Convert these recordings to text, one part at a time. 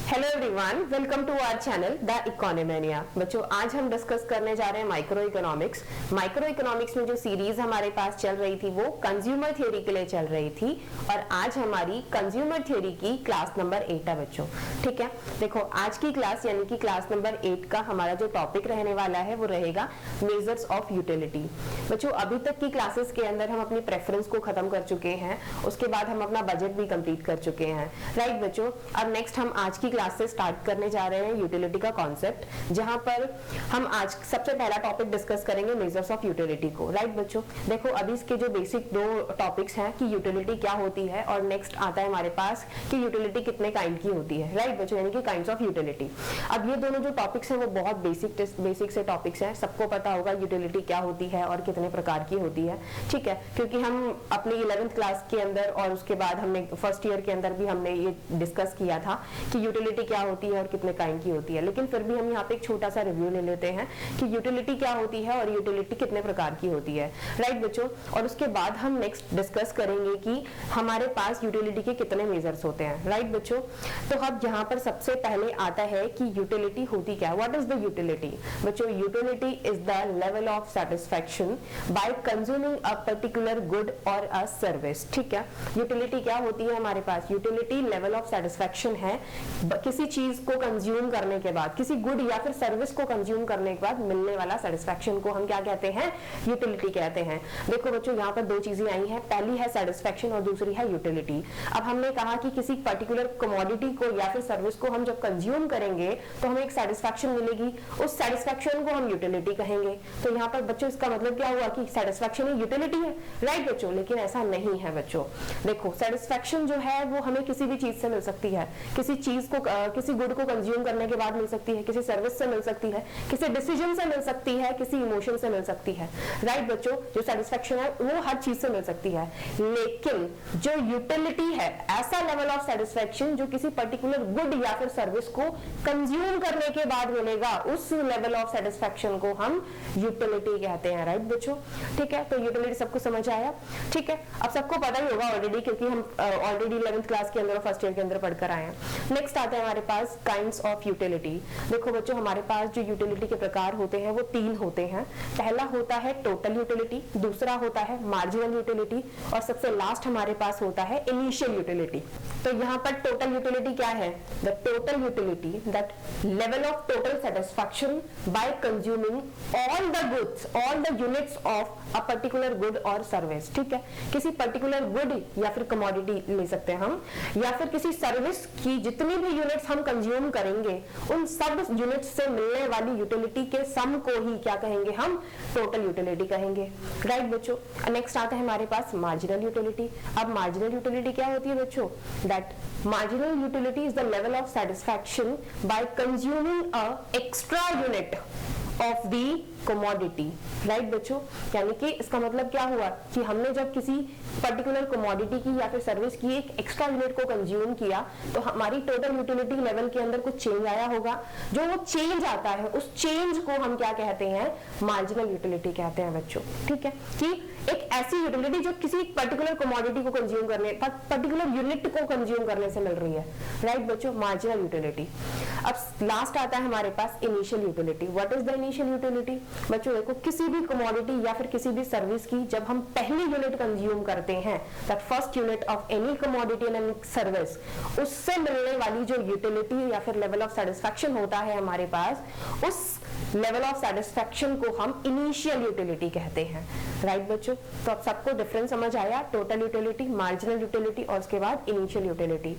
Hello everyone, welcome to our channel the Economia. बच्चों, आज हम डिस्कस करने जा रहे हैं माइक्रो इकोनॉमिक्स। माइक्रो इकोनॉमिक्स में जो सीरीज हमारे पास चल रही थी वो कंज्यूमर थ्योरी के लिए चल रही थी और आज हमारी कंज्यूमर थ्योरी की क्लास नंबर 8 है बच्चों। ठीक है, देखो आज की क्लास यानी कि क्लास नंबर 8 का हमारा जो टॉपिक रहने वाला है वो रहेगा मेजर्स ऑफ यूटिलिटी। बच्चों, अभी तक की क्लासेस के अंदर हम अपनी प्रेफरेंस को खत्म कर चुके हैं, उसके बाद हम अपना बजट भी कंप्लीट कर चुके हैं। राइट बच्चों, अब नेक्स्ट हम आज की क्लास से स्टार्ट करने जा रहे हैं यूटिलिटी का कॉन्सेप्ट, जहां पर हम आज सबसे पहला टॉपिक डिस्कस करेंगे मेजर्स ऑफ यूटिलिटी को। राइट बच्चों, देखो अभी इसके जो बेसिक दो टॉपिक्स हैं कि यूटिलिटी क्या होती है और नेक्स्ट आता है हमारे पास कि यूटिलिटी कितने काइंड की होती है। राइट बच्चों, यानी कि काइंड्स ऑफ यूटिलिटी। अब ये दोनों जो टॉपिक्स हैं वो बहुत बेसिक से टॉपिक्स हैं, सबको पता होगा यूटिलिटी क्या होती है और कितने प्रकार की होती है। ठीक है, क्योंकि हम अपनी 11th क्लास के अंदर और उसके बाद हमने फर्स्ट ईयर के अंदर भी हमने ये डिस्कस किया था कि यूटिलिटी क्या होती है और कितने काइंड की होती है, लेकिन फिर भी हम यहाँ पे एक छोटा सा रिव्यू ले लेते हैं कि यूटिलिटी क्या होती है और यूटिलिटी कितने प्रकार की होती है। राइट बच्चों, और उसके बाद हम नेक्स्ट डिस्कस करेंगे कि हमारे पास यूटिलिटी के कितने मेजर्स होते हैं। राइट बच्चों, तो अब यहाँ पर सबसे पहले आता है कि यूटिलिटी होती क्या है। What is the utility? बच्चों, utility is the level of satisfaction by consuming a particular good और अ सर्विस। ठीक है, यूटिलिटी क्या होती है हमारे पास? यूटिलिटी लेवल ऑफ सेटिस्फैक्शन है किसी चीज को कंज्यूम करने के बाद, किसी गुड या फिर सर्विस को कंज्यूम करने के बाद मिलने वाला सेटिस्फैक्शन को हम क्या कहते हैं? यूटिलिटी कहते हैं। देखो बच्चों, यहाँ पर दो चीजें आई हैं, पहली है सेटिस्फैक्शन और दूसरी है यूटिलिटी। अब हमने कहा कि किसी पर्टिकुलर कमोडिटी को या फिर सर्विस को हम जब कंज्यूम करेंगे तो हमें एक सेटिस्फैक्शन मिलेगी, उस सेटिस्फैक्शन को हम यूटिलिटी कहेंगे। तो यहाँ पर बच्चों इसका मतलब क्या हुआ कि सेटिस्फैक्शन ही यूटिलिटी है। राइट बच्चों, लेकिन ऐसा नहीं है बच्चों। देखो, सेटिस्फैक्शन जो है वो हमें किसी भी चीज से मिल सकती है, किसी चीज को किसी गुड को कंज्यूम करने के बाद मिल सकती है, किसी सर्विस से मिल सकती है, किसी डिसीजन से मिल सकती है, किसी इमोशन से मिल सकती है। राइट बच्चों, जो सेटिस्फैक्शन है वो हर चीज से मिल सकती है, लेकिन जो यूटिलिटी है ऐसा लेवल ऑफ सेटिस्फैक्शन जो किसी पर्टिकुलर गुड या फिर सर्विस को कंज्यूम करने के बाद मिलेगा, उस लेवल ऑफ सेटिस्फैक्शन को हम यूटिलिटी कहते हैं। राइट बच्चों, ठीक है, तो यूटिलिटी सबको समझ आया। ठीक है, अब सबको पता ही होगा ऑलरेडी, क्योंकि हम ऑलरेडी 11th क्लास के अंदर और फर्स्ट ईयर के अंदर पढ़कर आए हैं। नेक्स्ट आता है हमारे पास काइंड्स ऑफ यूटिलिटी। देखो बच्चों, हमारे पास जो यूटिलिटी के प्रकार होते हैं वो 3 होते हैं। पहला होता है टोटल यूटिलिटी, दूसरा होता है मार्जिनल यूटिलिटी और सबसे लास्ट हमारे पास होता है इनिशियल यूटिलिटी। तो यहाँ पर टोटल यूटिलिटी क्या है? The total utility that level of total satisfaction by consuming all the goods, all the units of a particular good और सर्विस। ठीक है, किसी पर्टिकुलर गुड या फिर कमोडिटी ले सकते हैं हम, या फिर किसी सर्विस की जितनी भी यूनिट्स हम कंज्यूम करेंगे उन सब यूनिट्स से मिलने वाली यूटिलिटी के सम को ही क्या कहेंगे? हम टोटल यूटिलिटी कहेंगे। राइट बच्चों, नेक्स्ट आता है हमारे पास मार्जिनल यूटिलिटी। अब मार्जिनल यूटिलिटी क्या होती है बच्चों? That marginal utility is the level of satisfaction by consuming a extra unit of the commodity। Right बच्चों, यानी कि इसका मतलब क्या हुआ कि हमने जब किसी पर्टिकुलर कमोडिटी की या फिर सर्विस की एक एक्स्ट्रा यूनिट को कंज्यूम किया तो हमारी टोटल यूटिलिटी लेवल के अंदर कुछ चेंज आया होगा। जो वो चेंज आता है उस चेंज को हम क्या कहते हैं? मार्जिनल यूटिलिटी कहते हैं बच्चों। ठीक है, कि एक ऐसी यूटिलिटी जो किसी पर्टिकुलर कमोडिटी को कंज्यूम करने, पर्टिकुलर यूनिट को कंज्यूम करने से मिल रही है। राइट बच्चों, मार्जिनल यूटिलिटी। अब लास्ट आता है हमारे पास initial utility. What is the initial utility? बच्चों देखो, किसी भी कमोडिटी या फिर किसी भी सर्विस की जब हम पहली यूनिट कंज्यूम करते हैं, that first unit of any commodity and any service, उससे मिलने वाली जो यूटिलिटी या फिर लेवल ऑफ सेटिस्फैक्शन होता है हमारे पास, उस लेवल ऑफ सेटिस्फैक्शन को हम इनिशियल यूटिलिटी कहते हैं। राइट बच्चों, तो अब सबको डिफरेंस समझ आया? टोटल यूटिलिटी, मार्जिनल यूटिलिटी और उसके बाद इनिशियल यूटिलिटी।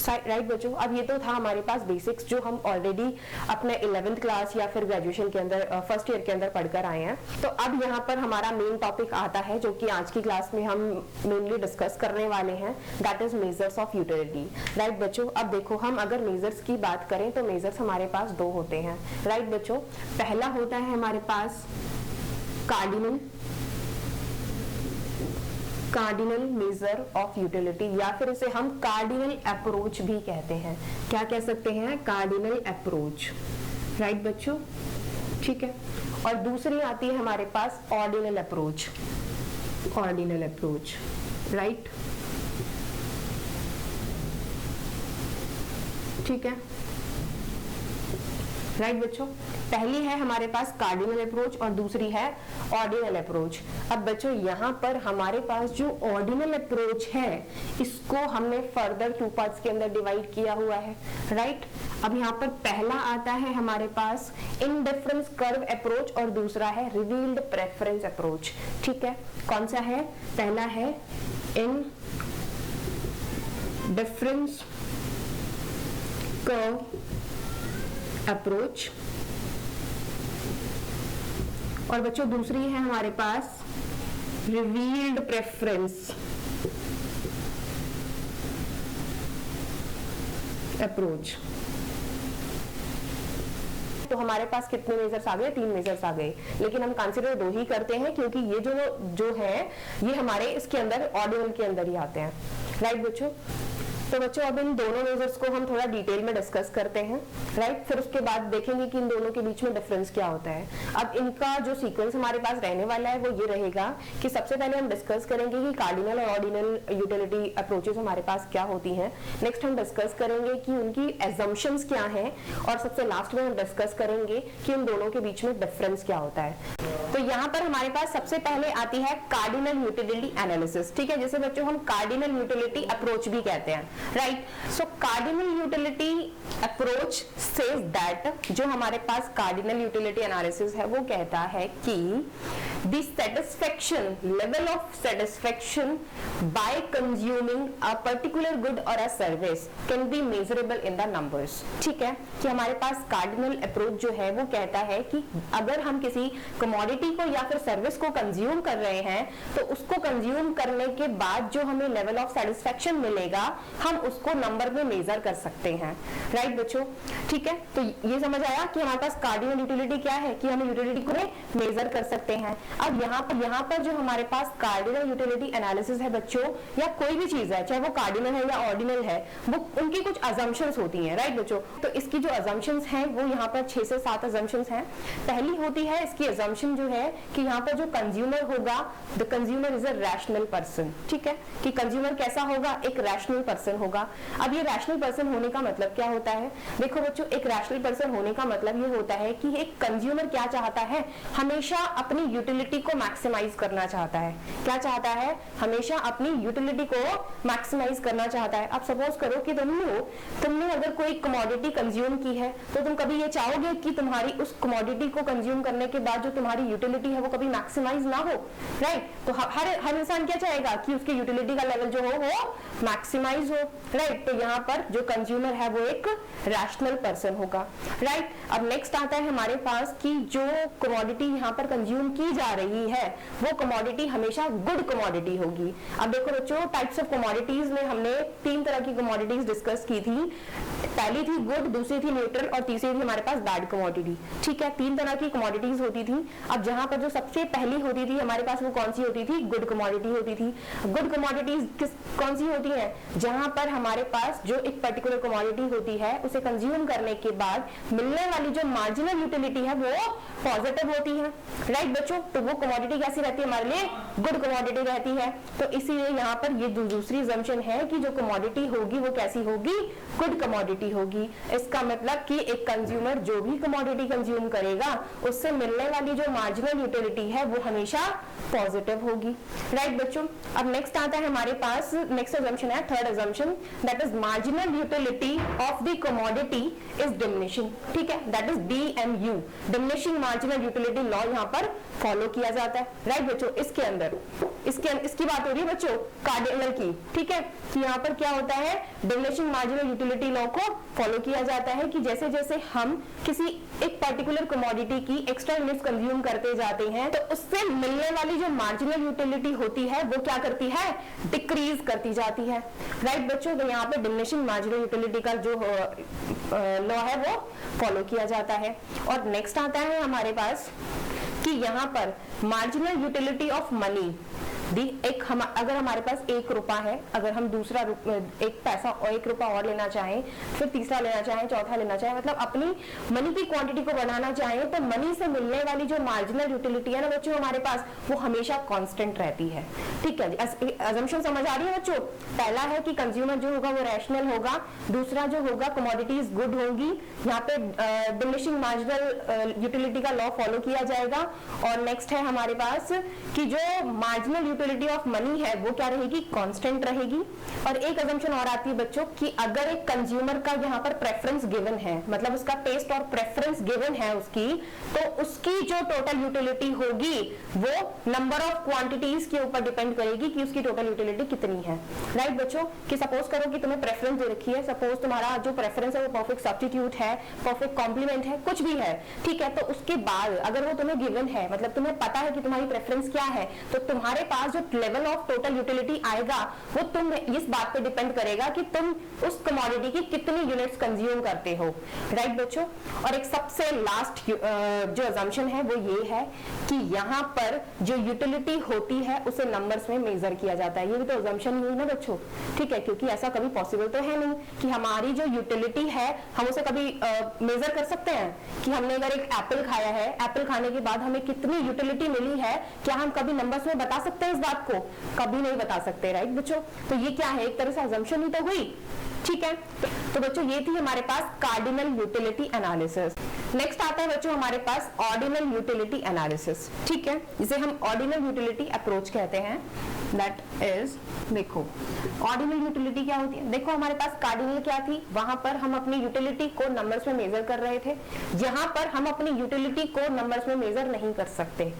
राइट बच्चों, अब ये तो था हमारे पास बेसिक्स जो हम ऑलरेडी अपने 11th क्लास या फिर ग्रेजुएशन के अंदर फर्स्ट ईयर के अंदर पढ़कर आए हैं। तो अब यहाँ पर हमारा मेन टॉपिक आता है जो कि आज की क्लास में हम मेनली डिस्कस करने वाले हैं, that is measures of utility. Right बच्चों, अब देखो हम अगर मेजर्स की बात करें तो मेजर्स हमारे पास 2 होते हैं। राइट बच्चों, पहला होता है हमारे पास कार्डिनल मेजर ऑफ यूटिलिटी, या फिर इसे हम कार्डिनल अप्रोच भी कहते हैं। क्या कह सकते हैं? Cardinal approach. राइट बच्चों, ठीक है, और दूसरी आती है हमारे पास ordinal approach. Ordinal approach, right, ठीक है। राइट बच्चों, पहली है हमारे पास कार्डिनल अप्रोच और दूसरी है ऑर्डिनल अप्रोच। अब बच्चों यहाँ पर हमारे पास जो ऑर्डिनल अप्रोच है इसको हमने फर्दर 2 पार्ट्स के अंदर डिवाइड किया हुआ है, राइट। अब यहाँ पर पहला आता है हमारे पास इनडिफरेंस कर्व अप्रोच और दूसरा है रिवील्ड प्रेफरेंस अप्रोच। ठीक है, कौन सा है? पहला है इन डिफरेंस कर्व अप्रोच और बच्चों दूसरी है हमारे पास रिवील्ड प्रेफरेंस अप्रोच। तो हमारे पास कितने मेजर्स आ गए? 3 मेजर्स आ गए, लेकिन हम कंसीडर 2 ही करते हैं क्योंकि ये जो है ये हमारे इसके अंदर ऑर्डिनल के अंदर ही आते हैं, राइट बच्चों। तो बच्चों अब इन दोनों मेजर्स को हम थोड़ा डिटेल में डिस्कस करते हैं, राइट। फिर उसके बाद देखेंगे कि इन दोनों के बीच में डिफरेंस क्या होता है। अब इनका जो सीक्वेंस हमारे पास रहने वाला है वो ये रहेगा कि सबसे पहले हम डिस्कस करेंगे कि कार्डिनल और ऑर्डिनल यूटिलिटी अप्रोचेस हमारे पास क्या होती हैं। नेक्स्ट हम डिस्कस करेंगे कि उनकी एजम्पशंस क्या हैं और सबसे लास्ट में हम डिस्कस करेंगे कि उन दोनों के बीच में डिफरेंस क्या होता है। तो यहाँ पर हमारे पास सबसे पहले आती है कार्डिनल यूटिलिटी एनालिसिस। ठीक है, जैसे बच्चों हम कार्डिनल यूटिलिटी अप्रोच भी कहते हैं, right. So cardinal utility approach says that, जो हमारे पास कार्डिनल यूटिलिटी एनालिसिस है वो कहता है कि the satisfaction level of satisfaction by consuming a particular good और a service can be measurable in the numbers. ठीक है, कि हमारे पास कार्डिनल अप्रोच जो है वो कहता है कि अगर हम किसी कमोडिटी को या फिर सर्विस को कंज्यूम कर रहे हैं तो उसको कंज्यूम करने के बाद जो हमें लेवल ऑफ सेटिस्फेक्शन मिलेगा हम उसको नंबर में मेजर कर सकते हैं, राइट बच्चों। ठीक है, तो ये समझ आया कि हमारे पास कार्डिनल यूटिलिटी क्या है, कि हम यूटिलिटी को मेजर कर सकते हैं। अब यहाँ पर जो हमारे पास कार्डिनल यूटिलिटी एनालिसिस है बच्चों, या कोई भी चीज है चाहे वो कार्डिनल है या ऑर्डिनल है, वो उनकी कुछ अजम्पशंस होती हैं, राइट बच्चों। तो इसकी जो अजम्पशंस हैं वो यहाँ पर 6 से 7 अजम्पशंस हैं। पहली होती है इसकी अजम्पशन जो है कि यहाँ पर जो कंज्यूमर होगा, the consumer is a rational person. ठीक है, कि कंज्यूमर कैसा होगा? एक रैशनल पर्सन होगा। अब ये रैशनल पर्सन होने का मतलब क्या होता है? देखो बच्चों, एक रैशनल पर्सन होने का मतलब ये होता है कि एक कंज्यूमर क्या चाहता है? हमेशा अपनी यूटिलिटी को मैक्सिमाइज करना चाहता है। क्या चाहता है? हमेशा अपनी यूटिलिटी को मैक्सिमाइज करना चाहता है। अब सपोज करो कि तुमने अगर कोई कमोडिटी कंज्यूम की है तो तुम कभी ये चाहोगे कि तुम्हारी उस कमोडिटी को कंज्यूम करने के बाद जो तुम्हारी यूटिलिटी है वो कभी मैक्सिमाइज ना हो, राइट। तो हर इंसान क्या चाहेगा कि उसकी यूटिलिटी का लेवल जो हो वो मैक्सिमाइज हो, राइट। तो यहाँ पर जो कंज्यूमर है वो एक रैशनल पर्सन होगा, राइट। अब नेक्स्ट आता है हमारे पास कि जो कमोडिटी यहाँ पर कंज्यूम की जा रही है वो कमोडिटी हमेशा गुड कमोडिटी होगी। अब देखो बच्चों, टाइप्स ऑफ कमोडिटीज में हमने 3 तरह की कमोडिटीज डिस्कस की थी। पहली थी गुड, दूसरी थी न्यूट्रल और तीसरी थी हमारे पास बैड कमोडिटी। ठीक है, 3 तरह की कमोडिटीज होती थी। अब जहां पर जो सबसे पहली होती थी हमारे पास वो कौन सी होती थी? गुड कमोडिटी होती थी। गुड कमोडिटीज कौन सी होती है? जहां पर हमारे पास जो एक पर्टिकुलर कमोडिटी होती है उसे कंज्यूम करने के बाद मिलने वाली जो मार्जिनल यूटिलिटी है वो पॉजिटिव होती है, राइट बच्चों। तो वो कमोडिटी कैसी रहती है? हमारे लिए गुड कमोडिटी रहती है। तो इसीलिए यहाँ पर ये दूसरी assumption है कि जो कमोडिटी होगी वो कैसी होगी? गुड कमोडिटी होगी। इसका मतलब कि एक कंज्यूमर जो भी कमोडिटी कंज्यूम करेगा उससे मिलने वाली जो मार्जिनल यूटिलिटी है वो हमेशा पॉजिटिव होगी, राइट बच्चों। अब नेक्स्ट आता है हमारे पास, नेक्स्ट assumption है third assumption, that is marginal utility of the commodity is diminishing. ठीक है, that is DMU, diminishing marginal utility law यहाँ पर फॉलो किया जाता है, राइट बच्चों। इसके अंदर इसकी बात हो रही है बच्चों कार्डिनल की। ठीक है, कि यहाँ पर क्या होता है? डिमिनिशिंग मार्जिनल यूटिलिटी लॉ को फॉलो किया जाता है कि जैसे जैसे हम किसी एक पर्टिकुलर कमोडिटी की एक्स्ट्रा यूनिट्स कंज्यूम करते जाते हैं तो उससे मिलने वाली जो मार्जिनल यूटिलिटी होती है वो क्या करती है? डिक्रीज करती जाती है, राइट बच्चों। तो यहाँ पे डिमिनिशिंग मार्जिनल यूटिलिटी का जो लॉ है वो फॉलो किया जाता है। और नेक्स्ट आता है हमारे पास कि यहाँ पर मार्जिनल यूटिलिटी ऑफ मनी अगर हमारे पास 1 रुपया है, अगर हम दूसरा एक पैसा और 1 रुपया और लेना चाहें, फिर तीसरा लेना चाहें, चौथा लेना चाहें, मतलब अपनी मनी की क्वांटिटी को बढ़ाना चाहें, तो मनी से मिलने वाली जो मार्जिनल यूटिलिटी है ना बच्चों हमारे पास, वो हमेशा कांस्टेंट रहती है। ठीक है जी, अजम्पशन समझ आ रही है बच्चों? पहला है कि कंज्यूमर जो होगा वो रैशनल होगा, दूसरा जो होगा कमोडिटीज गुड होगी, यहाँ पे डिमिनिशिंग मार्जिनल यूटिलिटी का लॉ फॉलो किया जाएगा, और नेक्स्ट है हमारे पास कि जो मार्जिनल यूटिलिटी ऑफ मनी है वो क्या रहेगी, कांस्टेंट रहेगी। और एक अजम्पशन और आती है बच्चों कि अगर एक कंज्यूमर का यहाँ पर प्रेफरेंस गिवन है, मतलब उसका टेस्ट और प्रेफरेंस गिवन है उसकी, तो उसकी जो टोटल यूटिलिटी होगी वो नंबर ऑफ क्वांटिटीज के ऊपर डिपेंड करेगी कि उसकी टोटल यूटिलिटी कितनी है। राइट बच्चों, कि सपोज करो कि तुम्हें प्रेफरेंस दे रखी है, सपोज तुम्हारा जो प्रेफरेंस है वो परफेक्ट सब्स्टिट्यूट है, परफेक्ट कॉम्प्लीमेंट है, कुछ भी है, ठीक है, तो उसके बाद अगर वो तुम्हें गिवन है, मतलब तुम्हें पता है कि तुम्हारी प्रेफरेंस क्या है, तो तुम्हारे पास जो लेवल ऑफ टोटल यूटिलिटी आएगा वो तुम इस बात पे डिपेंड करेगा कि तुम उस कमोडिटी की कितनी यूनिट्स कंज्यूम करते हो। राइट बच्चों, और एक सबसे लास्ट जो अजम्पशन है वो ये है कि यहाँ पर जो यूटिलिटी होती है उसे नंबर्स में मेजर किया जाता है। ये भी तो अजम्पशन ही है ना बच्चों, ठीक है, क्योंकि ऐसा कभी पॉसिबल तो है नहीं कि हमारी जो यूटिलिटी है हम उसे कभी मेजर कर सकते हैं कि हमने अगर एक एप्पल खाया है, एप्पल खाने के बाद हमें कितनी यूटिलिटी मिली है, क्या हम कभी नंबर्स में बता सकते हैं इस बात को? कभी नहीं बता सकते। राइट बच्चों, तो ये क्या है, एक तरह से अजम्पशन ही तो हुई। ठीक है, तो बच्चों ये थी हमारे पास कार्डिनल यूटिलिटी एनालिसिस। नेक्स्ट आता है बच्चों हमारे पास ऑर्डिनल यूटिलिटी एनालिसिस। ठीक है, जिसे हम ऑर्डिनल यूटिलिटी अप्रोच कहते हैं। दैट इज, देखो ऑर्डिनल यूटिलिटी क्या होती है, देखो हमारे पास कार्डिनल क्या थी, वहां पर हम अपनी यूटिलिटी को नंबर्स में मेजर कर रहे थे, यहाँ पर हम अपनी यूटिलिटी को नंबर्स में मेजर नहीं कर सकते।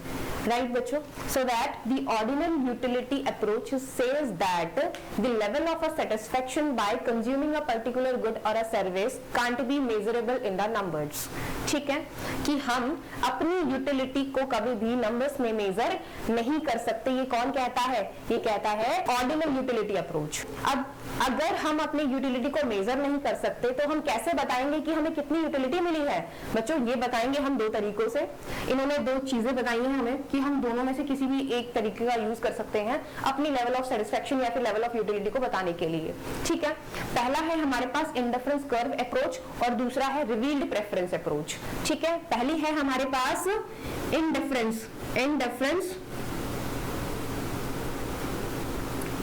राइट बच्चों, so that the ordinal utility approach says that the level of a satisfaction by consuming a particular good और a service can't be measurable in the numbers. ठीक है, कि हम अपनी यूटिलिटी को कभी भी नंबर्स में मेजर नहीं कर सकते। ये कौन कहता है? ये कहता है ऑर्डिनल यूटिलिटी अप्रोच। अब अगर हम अपनी यूटिलिटी को मेजर नहीं कर सकते तो हम कैसे बताएंगे कि हमें कितनी यूटिलिटी मिली है? बच्चों ये बताएंगे हम 2 तरीकों से। इन्होंने 2 चीजें बताई हैं हमें कि हम दोनों में से किसी भी एक तरीके का यूज कर सकते हैं अपनी लेवल ऑफ सेटिस्फैक्शन या फिर लेवल ऑफ यूटिलिटी को बताने के लिए। ठीक है, पहला है हमारे पास इंडिफरेंस कर्व अप्रोच और दूसरा है रिवील्ड प्रेफरेंस अप्रोच। ठीक है, पहली है हमारे पास इंडिफरेंस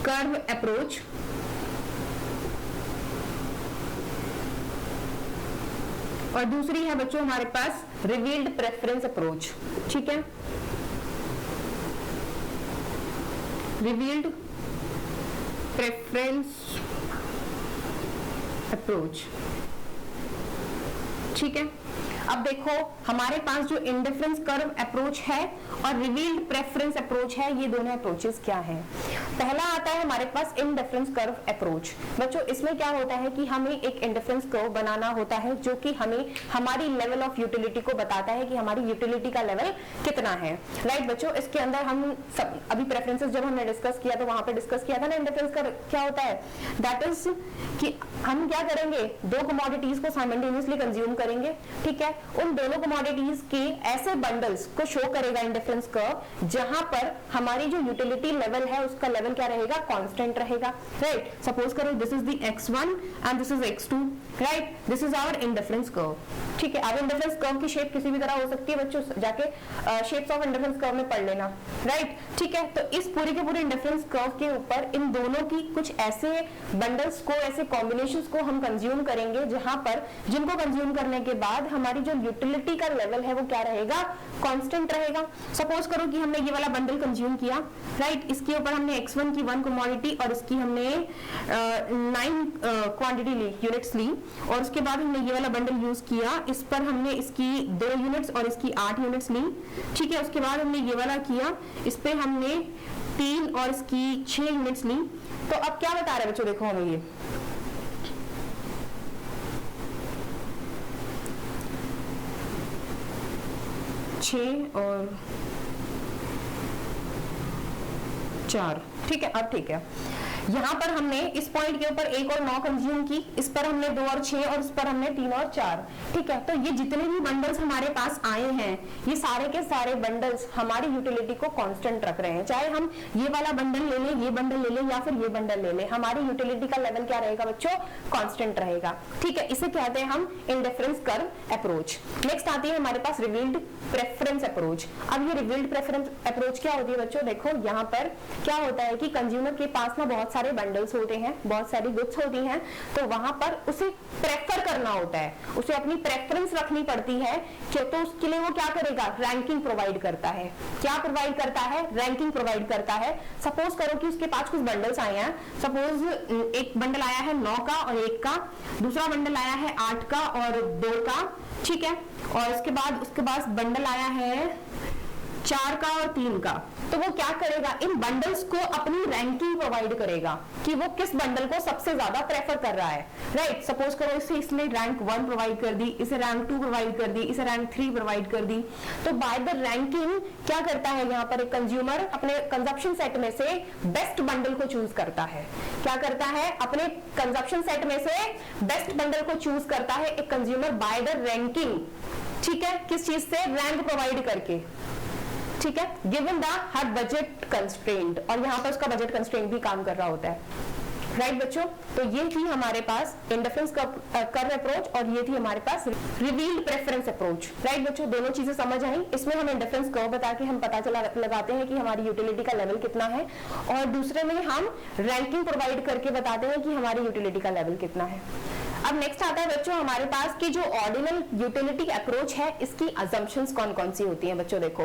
कर्व अप्रोच, और दूसरी है बच्चों हमारे पास रिवील्ड प्रेफरेंस अप्रोच। ठीक है, रिवील्ड प्रेफरेंस अप्रोच। ठीक है, अब देखो हमारे पास जो इंडिफरेंस कर्व अप्रोच है और रिवील्ड प्रेफरेंस अप्रोच है, ये दोनों अप्रोचेस क्या हैं? पहला आता है हमारे पास इंडिफरेंस कर्व अप्रोच। बच्चों इसमें क्या होता है कि हमें एक इंडिफरेंस कर्व बनाना होता है जो कि हमें हमारी लेवल ऑफ यूटिलिटी को बताता है कि हमारी यूटिलिटी का लेवल कितना है। राइट बच्चों, इसके अंदर हम सब अभी प्रेफरेंसेस जब हमने डिस्कस किया तो वहां पे डिस्कस किया था ना इंडिफरेंस कर्व क्या होता है। दैट इज कि हम क्या करेंगे, 2 कमोडिटीज को साइमल्टेनियसली कंज्यूम करेंगे। ठीक है, उन दोनों कमोडिटीज के ऐसे बंडल्स को शो करेगा इंडिफरेंस कर्व जहां पर हमारी जो यूटिलिटी लेवल है उसका लेवल क्या रहेगा, कांस्टेंट रहेगा। राइट, सपोज करो this is the x1 and this is x2। Right, this is our indifference curve. ठीक है, अब इंडिफरेंस कर्व की शेप किसी भी तरह हो सकती है बच्चों, जाके शेप्स ऑफ इंडिफरेंस कर्व में पढ़ लेना। राइट, ठीक है, तो इस पूरे के पूरे इंडिफरेंस कर्व के ऊपर इन दोनों की कुछ ऐसे बंडल्स को, ऐसे कॉम्बिनेशंस को हम कंज्यूम करेंगे जहां पर जिनको कंज्यूम करने के बाद हमारी जो यूटिलिटी का लेवल है वो क्या रहेगा, कांस्टेंट रहेगा। सपोज करो कि हमने ये वाला बंडल कंज्यूम किया। राइट, इसके ऊपर हमने x1 की 1 कमोडिटी और इसकी हमने 9 क्वांटिटी ली, यूनिट्स ली, और उसके बाद हमने ये वाला बंडल यूज किया, इस पर हमने इसकी 2 यूनिट्स और इसकी 8 यूनिट्स ली। ठीक है, उसके बाद हमने ये वाला किया, इस पे हमने 3 और इसकी 6 यूनिट्स ली। तो अब क्या बता रहे हैं बच्चों, देखो हमें ये 6 और 4, ठीक है। अब ठीक है, यहाँ पर हमने इस पॉइंट के ऊपर 1 और 9 कंज्यूम की, इस पर हमने 2 और 6 और इस पर हमने 3 और 4, ठीक है। तो ये जितने भी बंडल्स हमारे पास आए हैं, ये सारे के सारे बंडल्स हमारी यूटिलिटी को कांस्टेंट रख रहे हैं। चाहे हम ये वाला बंडल ले लें, ये बंडल ले लें या फिर ये बंडल ले लें, हमारी यूटिलिटी का लेवल क्या रहेगा बच्चों? कांस्टेंट रहेगा, ठीक है। इसे कहते हैं हम इंडिफरेंस कर्व अप्रोच। नेक्स्ट आती है हमारे पास रिवील्ड प्रेफरेंस अप्रोच। अब ये रिवील्ड प्रेफरेंस अप्रोच क्या होती है बच्चों? देखो यहाँ पर क्या होता है कि कंज्यूमर के पास ना बहुत सारे बंडल्स होते हैं, बहुत सारी गुड्स होती हैं, तो वहां पर उसे प्रेफर करना होता है, उसे अपनी प्रेफरेंस रखनी पड़ती है कि तो उसके लिए वो क्या करेगा? रैंकिंग प्रोवाइड करता है। क्या प्रोवाइड करता है? रैंकिंग प्रोवाइड करता है। सपोज करो कि उसके पास कुछ बंडल्स आए हैं, सपोज एक बंडल आया है 9 का और 1 का, दूसरा बंडल आया है 8 का और 2 का, ठीक है, और उसके बाद बंडल आया है 4 का और 3 का। तो वो क्या करेगा? इन बंडल्स को अपनी रैंकिंग प्रोवाइड करेगा कि वो किस बंडल को सबसे ज्यादा प्रेफर कर रहा है, राइट। सपोज करो इसे इसने रैंक 1 प्रोवाइड कर दी, इसे रैंक 2 प्रोवाइड कर दी, इसे रैंक 3 प्रोवाइड कर दी। तो बाय द रैंकिंग क्या करता है यहाँ पर एक कंज्यूमर? अपने कंजप्शन सेट में से बेस्ट बंडल को चूज करता है। क्या करता है? अपने कंजप्शन सेट में से बेस्ट बंडल को चूज करता है एक कंज्यूमर बाय द रैंकिंग, ठीक है। किस चीज से? रैंक प्रोवाइड करके, ठीक है, given the her budget constraint, और यहाँ पर उसका बजट कंस्ट्रेंट भी काम कर रहा होता है, राइट बच्चों। तो ये थी हमारे पास इंडिफरेंस कर्व अप्रोच और ये थी हमारे पास रिवील्ड प्रेफरेंस अप्रोच, राइट बच्चों। दोनों चीजें समझ आई। इसमें हम इंडिफरेंस कर्व बता के हम पता लगाते हैं कि हमारी यूटिलिटी का लेवल कितना है, और दूसरे में हम रैंकिंग प्रोवाइड करके बताते हैं कि हमारी यूटिलिटी का लेवल कितना है। अब नेक्स्ट आता है बच्चों हमारे पास कि जो ऑर्डिनल यूटिलिटी अप्रोच है, इसकी अजम्पशंस कौन कौन सी होती हैं बच्चों। देखो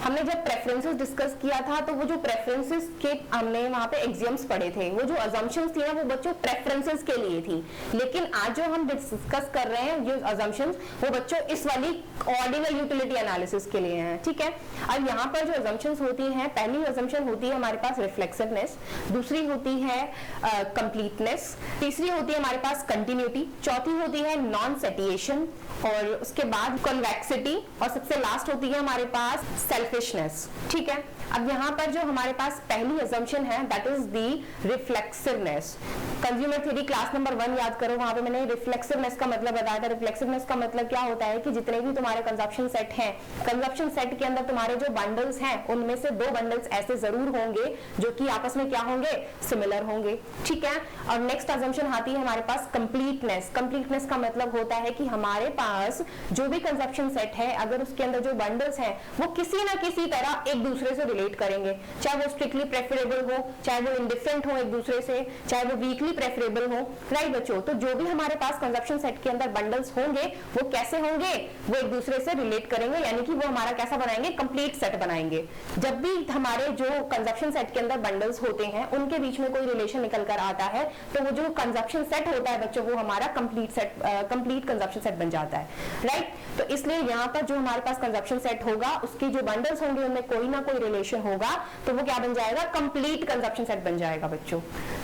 हमने जब प्रेफरेंसेस डिस्कस किया था तो वो जो प्रेफरेंसेस के हमने वहां पे एक्सियम्स पढ़े थे, वो जो अजम्पशंस थी ना वो बच्चों प्रेफरेंसेस के लिए थी। लेकिन आज जो हम डिस्कस कर रहे हैं ये अजम्पशंस, वो बच्चों इस वाली ऑर्डिनल यूटिलिटी एनालिसिस के लिए हैं, ठीक है। अब यहाँ पर जो अजम्पशंस होती हैं, पहली अजम्पशन होती है हमारे पास रिफ्लेक्सिवनेस, दूसरी होती है कंप्लीटनेस, तीसरी होती है हमारे पास कंटिन्यूटी, चौथी होती है नॉन सेटिएशन, और उसके बाद कन्वेक्सिटी, और सबसे लास्ट होती है हमारे पास सेल्फिशनेस, ठीक है। अब यहाँ पर जो हमारे पास पहली अजम्पशन है that is the reflexiveness. Consumer theory class number 1 याद करो, वहां पे मैंने रिफ्लेक्सिवनेस का मतलब बताया था। रिफ्लेक्सिवनेस का मतलब क्या होता है कि जितने भी तुम्हारे कंजप्शन सेट हैं, कंजप्शन सेट के अंदर तुम्हारे जो बंडल्स हैं उनमें से 2 बंडल्स ऐसे जरूर होंगे जो कि आपस में क्या होंगे? सिमिलर होंगे, ठीक है। और नेक्स्ट अजम्पशन आती है हमारे पास कंप्लीटनेस। कंप्लीटनेस का मतलब होता है कि हमारे पास जो भी कंजप्शन सेट है, अगर उसके अंदर जो बंडल्स हैं वो किसी ना किसी तरह एक दूसरे से रिलेट करेंगे, चाहे वो स्ट्रिक्टली प्रेफरेबल हो, चाहे वो इंडिफरेंट हो एक दूसरे से, चाहे वो वीकली प्रेफरेबल हो, राइट बच्चों। तो जो भी हमारे पास कंजप्शन सेट के अंदर बंडल्स होंगे वो कैसे होंगे? वो एक दूसरे से रिलेट करेंगे, यानी कि वो हमारा कैसा बनाएंगे? कंप्लीट सेट बनाएंगे। जब भी हमारे जो कंजप्शन सेट के अंदर बंडल्स होते हैं उनके बीच में कोई रिलेशन निकल कर आता है तो वो जो कंजप्शन सेट होता है बच्चों वो हमारा कंप्लीट कंजप्शन सेट बन जाता है, राइट। तो इसलिए यहाँ पर जो हमारे पास कंजप्शन सेट होगा उसके जो बंडल्स होंगे उनमें कोई ना कोई रिलेशन होगा, तो वो क्या बन जाएगा? कंप्लीट कंजप्शन सेट बन जाएगा बच्चों,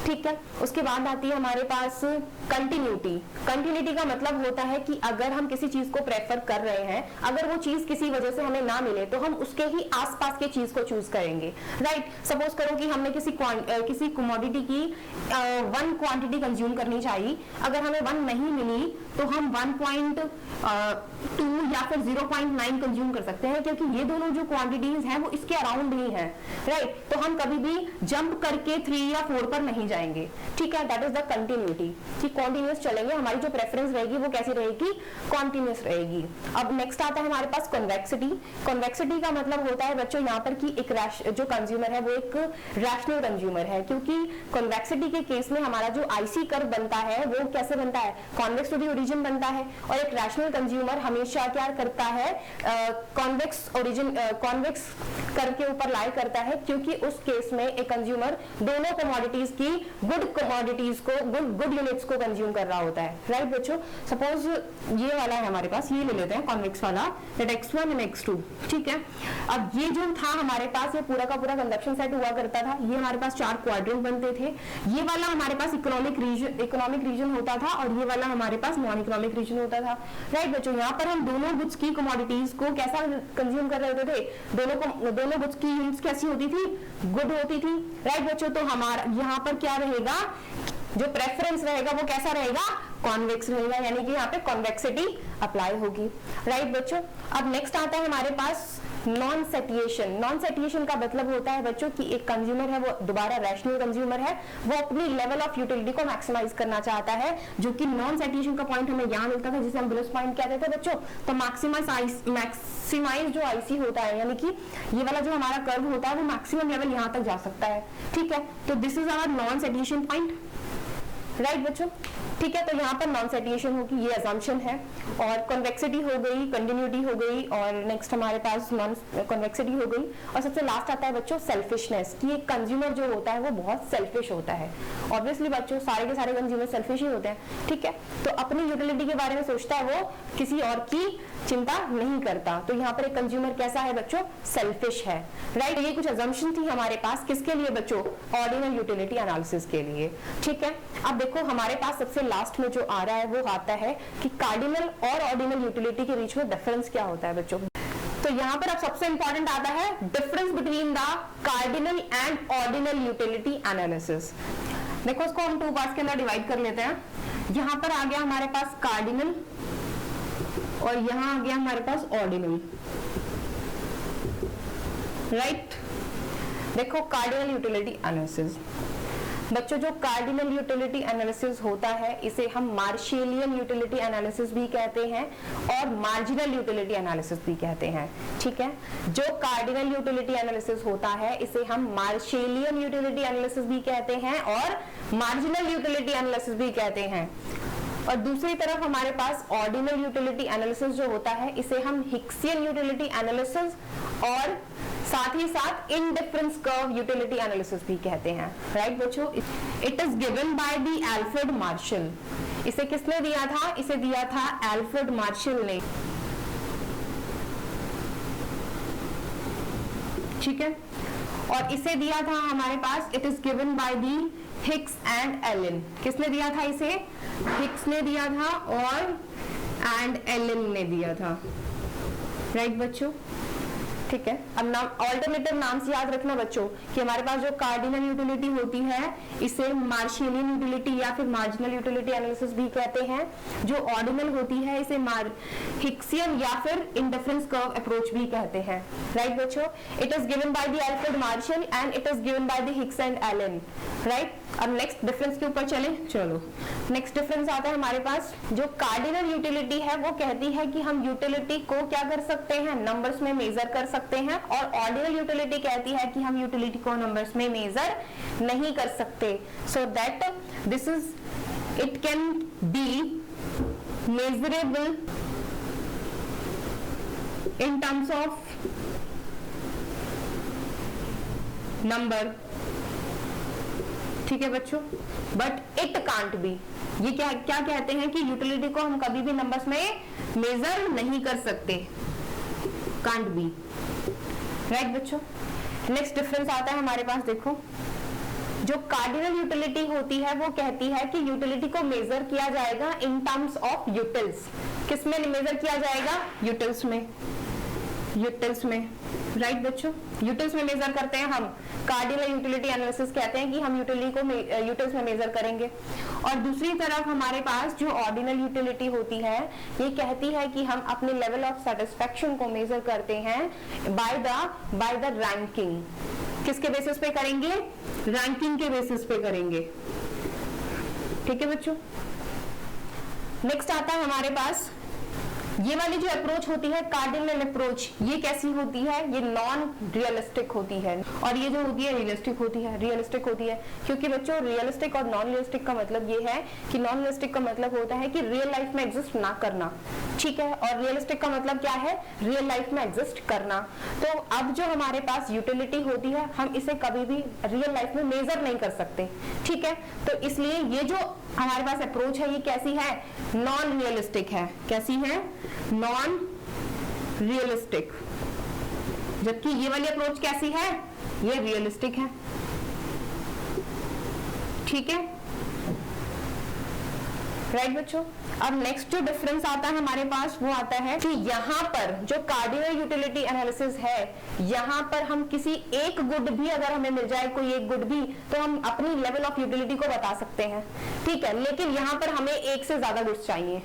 ठीक है। उसके बाद आती है हमारे पास कंटिन्यूटी। कंटिन्यूटी का मतलब होता है कि अगर हम किसी चीज को प्रेफर कर रहे हैं, अगर वो चीज किसी वजह से हमें ना मिले तो हम उसके ही आसपास के चीज को चूज करेंगे, राइट। सपोज करो कि हमने किसी कमोडिटी की 1 क्वांटिटी कंज्यूम करनी चाहिए, अगर हमें 1 नहीं मिली तो हम 1.2 या फिर 0.9 कंज्यूम कर सकते हैं, क्योंकि ये दोनों जो क्वांटिटीज हैं वो इसके अराउंड ही हैं, राइट। तो हम कभी भी जंप करके 3 या 4 पर नहीं जाएंगे, ठीक है। दैट इज द कंटिन्यूटी, कि कॉन्टिन्यूस चलेंगे, हमारी जो प्रेफरेंस रहेगी वो कैसी रहेगी? कॉन्टिन्यूस रहेगी। अब नेक्स्ट आता है हमारे पास कन्वेक्सिटी। कन्वेक्सिटी का मतलब होता है बच्चों यहाँ पर कि एक जो कंज्यूमर है वो एक रैशनल कंज्यूमर है, क्योंकि कन्वेक्सिटी के केस में हमारा जो आईसी कर्व बनता है वो कैसे बनता है? कॉन्वेक्स टू द ओरिजिन बनता है, और एक रैशनल कंज्यूमर हमेशा क्या करता है? कॉन्वेक्स कर्व के ऊपर लाई करता है, क्योंकि उस केस में एक कंज्यूमर दोनों कमोडिटीज की गुड यूनिट्स को कंज्यूम कर रहा होता है, राइट बच्चों। सपोज ये वाला है हमारे पास, ये ले लेते हैं कॉन्वेक्स वाला, दैट x1 एंड x2, ठीक है। अब ये जो था हमारे पास, ये पूरा का पूरा कंजप्शन सेट हुआ करता था, ये हमारे पास 4 क्वाड्रेंट बनते थे, ये वाला हमारे पास इकोनॉमिक रीजन होता था और ये वाला हमारे पास नॉन इकोनॉमिक रीजन होता था, राइट बच्चों। यहाँ पर हम दोनों गुड्स की कमोडिटीज को कैसा कंज्यूम कर रहे होते थे? दोनों गुड्स की यूनिट्स कैसी होती थी, गुड होती थी, राइट बच्चों। तो हमारा यहाँ पर क्या रहेगा, जो प्रेफरेंस रहेगा वो कैसा रहेगा, कॉन्वेक्स रहेगा, यानी कि यहाँ पे कॉन्वेक्सिटी अप्लाई होगी, राइट बच्चों। अब नेक्स्ट आता है हमारे पास नॉन सेटिएशन। नॉन सेटिएशन का मतलब होता है बच्चों कि एक कंज्यूमर है, वो दोबारा रैशनल कंज्यूमर है, वो अपनी लेवल ऑफ यूटिलिटी को मैक्सिमाइज करना चाहता है, जो कि नॉन सेटिएशन का पॉइंट हमें यहाँ मिलता था, जिसे हम ब्लस पॉइंट कहते थे बच्चों। तो मैक्सिमाइज जो आईसी होता है, यानी कि ये वाला जो हमारा कर्व होता है, वो मैक्सिमम लेवल यहाँ तक जा सकता है, ठीक है। तो this is our non satiation point, right बच्चों, ठीक है। तो यहाँ पर नॉन सेटिएशन होगी, ये अजम्पशन है। और कन्वेक्सिटी हो गई, कंटिन्यूटी हो गई, और नेक्स्ट हमारे पास नॉन कन्वेक्सिटी हो गई। और सबसे लास्ट आता है बच्चों सेल्फिशनेस, कि एक कंज्यूमर जो होता है वो बहुत सेल्फिश होता है। ऑब्वियसली बच्चों सारे के सारे कंज्यूमर सेल्फिश ही होते हैं, ठीक है। तो अपनी यूटिलिटी के बारे में सोचता है, वो किसी और की चिंता नहीं करता। तो यहाँ पर एक कंज्यूमर कैसा है बच्चों, सेल्फिश है, राइट। ये कुछ अजम्पशन थी हमारे पास, किसके लिए बच्चों, ऑर्डिनल यूटिलिटी एनालिसिस के लिए, ठीक है। अब देखो हमारे पास सबसे लास्ट में जो आ रहा है वो आता है कि कार्डिनल और ऑर्डिनल यूटिलिटी के बीच में डिफरेंस क्या होता है बच्चों। तो यहाँ पर अब सबसे इंपॉर्टेंट आता है difference between the cardinal and ordinal utility analysis. देखो इसको हम 2 पार्ट्स के अंदर डिवाइड कर लेते हैं। यहाँ पर आ गया हमारे पास कार्डिनल और यहाँ आ गया हमारे पास ऑर्डिनल, राइट। देखो कार्डिनल यूटिलिटी एनालिसिस बच्चों, जो कार्डिनल यूटिलिटी एनालिसिस होता है इसे हम मार्शेलियन यूटिलिटी एनालिसिस भी कहते हैं और मार्जिनल यूटिलिटी एनालिसिस भी कहते हैं, ठीक है। जो कार्डिनल यूटिलिटी एनालिसिस होता है इसे हम मार्शेलियन यूटिलिटी एनालिसिस भी कहते हैं और मार्जिनल यूटिलिटी एनालिसिस भी कहते हैं। और दूसरी तरफ हमारे पास ऑर्डिनल यूटिलिटी एनालिसिस जो होता है इसे हम हिक्सियन यूटिलिटी एनालिसिस और साथ ही साथ इंडिफरेंस कर्व यूटिलिटी एनालिसिस भी कहते हैं, राइट बच्चों। It is given by the Alfred martial. इसे किसने दिया था, इसे दिया था एल्फ्रेड मार्शल ने, ठीक है। और इसे दिया था हमारे पास, it is given by the Hicks and Allen. किसने दिया था इसे, हिक्स ने दिया था और एंड एलन ने दिया था, राइट बच्चों, ठीक है। अब नाम ऑल्टरनेटिव नाम से याद रखना बच्चों कि हमारे पास जो कार्डिनल यूटिलिटी होती है इसे मार्शेलियन यूटिलिटी या फिर मार्जिनल यूटिलिटी एनालिसिस भी कहते हैं। जो ऑर्डिनल होती है इसे हिक्सियन या फिर इंडिफरेंस कर्व अप्रोच भी कहते हैं, राइट बच्चों। It is given by the Alfred Marshall and it is given by the Hicks and Allen, right. अब नेक्स्ट डिफरेंस के ऊपर चले, चलो। नेक्स्ट डिफरेंस आता है हमारे पास, जो कार्डिनल यूटिलिटी है वो कहती है कि हम यूटिलिटी को क्या कर सकते हैं, नंबर्स में मेजर कर सकते हैं, और ऑर्डिनल यूटिलिटी कहती है कि हम यूटिलिटी को नंबर्स में मेजर नहीं कर सकते। So that this is, it can be measurable in terms of number, ठीक है बच्चों, बट इट कांट बी। ये क्या क्या कहते हैं कि यूटिलिटी को हम कभी भी नंबर्स में मेजर नहीं कर सकते, कांट बी, राइट बच्चों। नेक्स्ट डिफरेंस आता है हमारे पास, देखो जो कार्डिनल यूटिलिटी होती है वो कहती है कि यूटिलिटी को मेजर किया जाएगा इन टर्म्स ऑफ यूटिल्स। किसमें मेजर किया जाएगा, यूटिल्स में, यूटिल्स में, राइट बच्चों। यूटिल्स में मेजर करते हैं हम, कार्डिनल यूटिलिटी एनालिसिस कहते हैं कि हम यूटिलिटी को यूटिल्स में मेजर करेंगे। और दूसरी तरफ हमारे पास जो ऑर्डिनल यूटिलिटी होती है ये कहती है कि हम अपने लेवल ऑफ सेटिस्फेक्शन को मेजर करते हैं बाय द रैंकिंग। किसके बेसिस पे करेंगे, रैंकिंग के बेसिस पे करेंगे, ठीक है बच्चों। नेक्स्ट आता है हमारे पास ये वाली जो अप्रोच होती है कार्डिनल अप्रोच, ये कैसी होती है, ये नॉन रियलिस्टिक होती है, और ये जो होती है रियलिस्टिक होती है। रियलिस्टिक होती है क्योंकि बच्चों रियलिस्टिक और नॉन रियलिस्टिक का मतलब ये है कि नॉन रियलिस्टिक का मतलब होता है कि रियल लाइफ में एग्जिस्ट ना करना, ठीक है, और रियलिस्टिक का मतलब क्या है, रियल लाइफ में एग्जिस्ट करना। तो अब जो हमारे पास यूटिलिटी होती है हम इसे कभी भी रियल लाइफ में मेजर नहीं कर सकते, ठीक है। तो इसलिए ये जो हमारे पास अप्रोच है ये कैसी है, नॉन रियलिस्टिक है। कैसी है, नॉन रियलिस्टिक। जबकि ये वाली अप्रोच कैसी है, ये रियलिस्टिक है, ठीक है, राइट बच्चों। अब नेक्स्ट जो डिफरेंस आता है हमारे पास वो आता है कि यहाँ पर जो कार्डिनल यूटिलिटी एनालिसिस है, यहाँ पर हम किसी एक गुड भी अगर हमें मिल जाए, कोई एक गुड भी, तो हम अपनी लेवल ऑफ यूटिलिटी को बता सकते हैं, ठीक है। लेकिन यहाँ पर हमें एक से ज्यादा गुड्स चाहिए,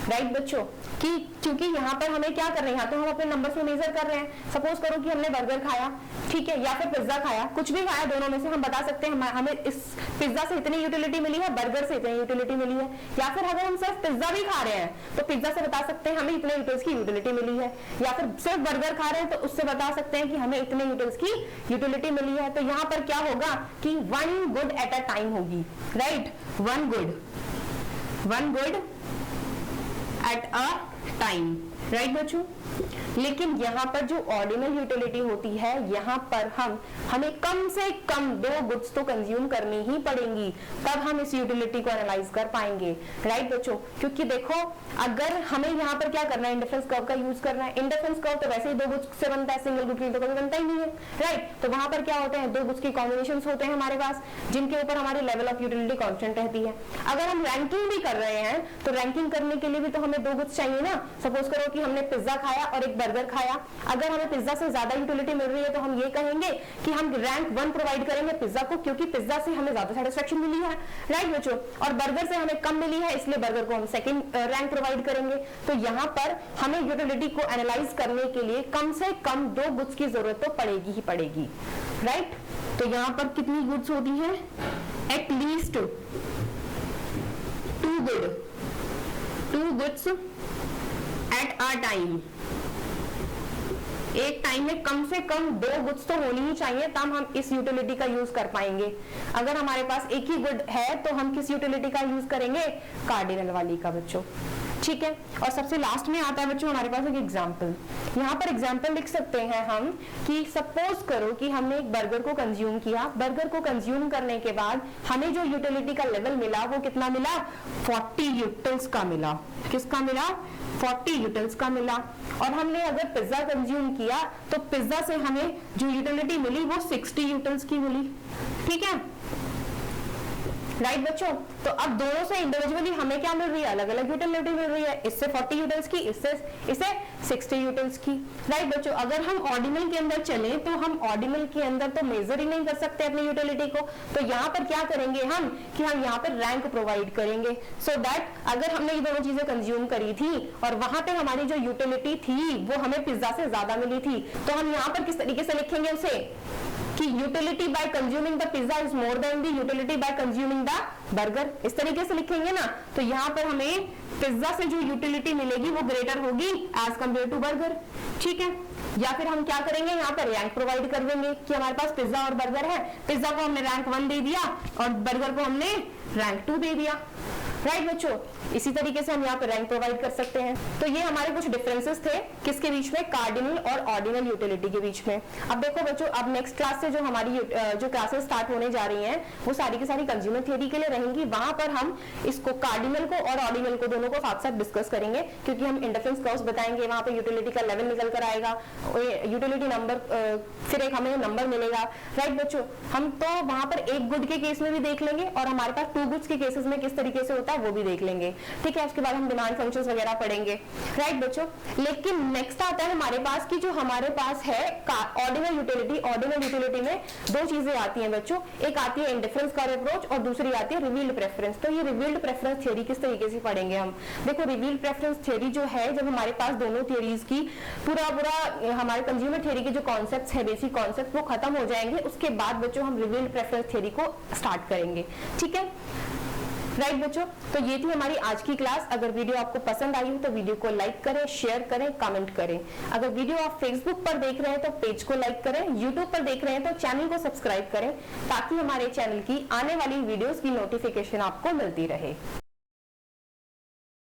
राइट बच्चों, कि क्योंकि यहाँ पर हमें क्या कर रहे हैं, यहाँ तो हम अपने नंबर से मेजर कर रहे हैं। सपोज करो कि हमने बर्गर खाया, ठीक है, या फिर पिज्जा खाया, कुछ भी खाया, दोनों में से हम बता सकते हैं हमें इस पिज्जा से इतनी यूटिलिटी मिली है, बर्गर से इतनी यूटिलिटी मिली है। या फिर अगर हम सिर्फ पिज्जा भी खा रहे हैं तो पिज्जा से बता सकते हैं हमें इतने यूटिल्स की यूटिलिटी मिली है, या फिर सिर्फ बर्गर खा रहे हैं तो उससे बता सकते हैं कि हमें इतने यूटिल्स की यूटिलिटी मिली है। तो यहाँ पर क्या होगा कि one good at a time होगी, right, one good at a time, right बच्चों। लेकिन यहाँ पर जो ऑर्डिनल यूटिलिटी होती है, यहाँ पर हमें कम से कम 2 गुड्स तो कंज्यूम करनी ही पड़ेंगी, तब हम इस यूटिलिटी को एनालाइज कर पाएंगे, राइट बच्चों। क्योंकि देखो अगर हमें यहाँ पर क्या करना है, इंडिफरेंस कर्व का यूज करना है। इंडिफरेंस कर्व तो वैसे ही 2 गुड्स से बनता है, सिंगल गुड के लिए तो कभी बनता ही नहीं है, राइट। तो वहां पर क्या होते हैं, 2 गुड्स के कॉम्बिनेशन होते हैं हमारे पास, जिनके ऊपर हमारी लेवल ऑफ यूटिलिटी कॉन्स्टेंट रहती है। अगर हम रैंकिंग भी कर रहे हैं तो रैंकिंग करने के लिए भी तो हमें 2 गुड्स चाहिए ना। सपोज करो कि हमने पिज्जा खाया और एक बर्गर खाया, अगर हमें पिज्जा से ज्यादा यूटिलिटी मिल रही है तो हम ये कहेंगे कि हम रैंक 1 प्रोवाइड करेंगे पिज्जा को, क्योंकि पिज्जा से हमें ज्यादा सेटिस्फेक्शन मिली है, राइट बच्चों। और बर्गर से हमें कम मिली है, इसलिए बर्गर को हम सेकंड रैंक प्रोवाइड करेंगे। तो यहाँ पर हमें यूटिलिटी को एनालाइज करने के लिए कम से कम 2 गुड्स की जरूरत तो पड़ेगी ही पड़ेगी, राइट। तो यहाँ पर कितनी गुड्स होती है, at least 2 goods at a time. एक टाइम में कम से कम 2 गुड्स तो होनी ही चाहिए, तब हम इस यूटिलिटी का यूज कर पाएंगे। अगर हमारे पास एक ही गुड है तो हम किस यूटिलिटी का यूज करेंगे, कार्डिनल वाली का बच्चों, ठीक है। और सबसे लास्ट में आता है बच्चों हमारे पास एक एग्जाम्पल। यहाँ पर एग्जाम्पल लिख सकते हैं हम कि सपोज करो कि हमने एक बर्गर को कंज्यूम किया, बर्गर को कंज्यूम करने के बाद हमें जो यूटिलिटी का लेवल मिला वो कितना मिला, 40 यूटिल्स का मिला। किसका मिला, 40 यूटिल्स का मिला। और हमने अगर पिज्जा कंज्यूम किया तो पिज्जा से हमें जो यूटिलिटी मिली वो 60 यूटिल्स की मिली, ठीक है, राइट बच्चों। तो अब दोनों से इंडिविजुअली हमें क्या मिल रही है, अलग अलग यूटिलिटी मिल रही है, इससे 40 यूटिल्स की, इसे 60 यूटिल्स की, राइट बच्चों। अगर हम ऑर्डिनल के अंदर चलें तो हम ऑर्डिनल के अंदर तो मेजर ही नहीं कर सकते अपनी यूटिलिटी को, तो यहाँ पर क्या करेंगे हम कि हम यहाँ पर रैंक प्रोवाइड करेंगे, सो दैट अगर हमने ये दोनों चीजें कंज्यूम करी थी और वहां पे हमारी जो यूटिलिटी थी वो हमें पिज्जा से ज्यादा मिली थी, तो हम यहाँ पर किस तरीके से लिखेंगे उसे कि utility bye consuming the pizza is more than the utility bye consuming the burger, इस तरीके से लिखेंगे ना। तो यहाँ पर हमें पिज्जा से जो यूटिलिटी मिलेगी वो ग्रेटर होगी एज कंपेयर टू बर्गर, ठीक है। या फिर हम क्या करेंगे, यहाँ पर रैंक प्रोवाइड कर देंगे कि हमारे पास पिज्जा और बर्गर है, पिज्जा को हमने रैंक 1 दे दिया और बर्गर को हमने रैंक 2 दे दिया, राइट बच्चों। इसी तरीके से हम यहाँ पर रैंक प्रोवाइड कर सकते हैं। तो ये हमारे कुछ डिफरेंसेस थे किसके बीच में, कार्डिनल और ऑर्डिनल यूटिलिटी के बीच में। अब देखो बच्चों, अब नेक्स्ट क्लास से जो हमारी जो क्लासेस स्टार्ट होने जा रही हैं वो सारी की सारी कंज्यूमर थ्योरी के लिए रहेंगी। वहां पर हम इसको कार्डिनल को और ऑर्डिनल को दोनों को साथ साथ डिस्कस करेंगे, क्योंकि हम इंडिफरेंस कर्व्स बताएंगे, वहां पर यूटिलिटी का लेवल निकल कर आएगा, यूटिलिटी नंबर, फिर एक हमें नंबर मिलेगा, राइट बच्चों। हम तो वहां पर एक गुड के केस में भी देख लेंगे और हमारे पास 2 गुड्स के केसेस में किस तरीके से होता है वो भी देख लेंगे, ठीक है। उसके बाद हम डिमांड फंक्शंस वगैरह पढ़ेंगे, राइट बच्चों। लेकिन नेक्स्ट आता है हमारे पास कि जो हमारे पास है ऑर्डिनल यूटिलिटी। ऑर्डिनल यूटिलिटी में 2 चीजें आती हैं बच्चों, एक आती है इंडिफरेंस कर्व अप्रोच और दूसरी आती है रिवील्ड प्रेफरेंस। तो ये रिवील्ड प्रेफरेंस थ्योरी किस तरीके से पढ़ेंगे हम, देखो रिवील्ड प्रेफरेंस थ्योरी जो है, जब हमारे पास दोनों थ्योरीज की पूरा हमारे कंज्यूमर थ्योरी के जो कॉन्सेप्ट्स है, बेसिक कॉन्सेप्ट, वो खत्म हो जाएंगे, उसके बाद बच्चों हम रिवील्ड प्रेफरेंस थ्योरी को स्टार्ट करेंगे, ठीक है, राइट बच्चों। तो ये थी हमारी आज की क्लास। अगर वीडियो आपको पसंद आई हो तो वीडियो को लाइक करें, शेयर करें, कमेंट करें। अगर वीडियो आप फेसबुक पर देख रहे हैं तो पेज को लाइक करें, यूट्यूब पर देख रहे हैं तो चैनल को सब्सक्राइब करें, ताकि हमारे चैनल की आने वाली वीडियोस की नोटिफिकेशन आपको मिलती रहे।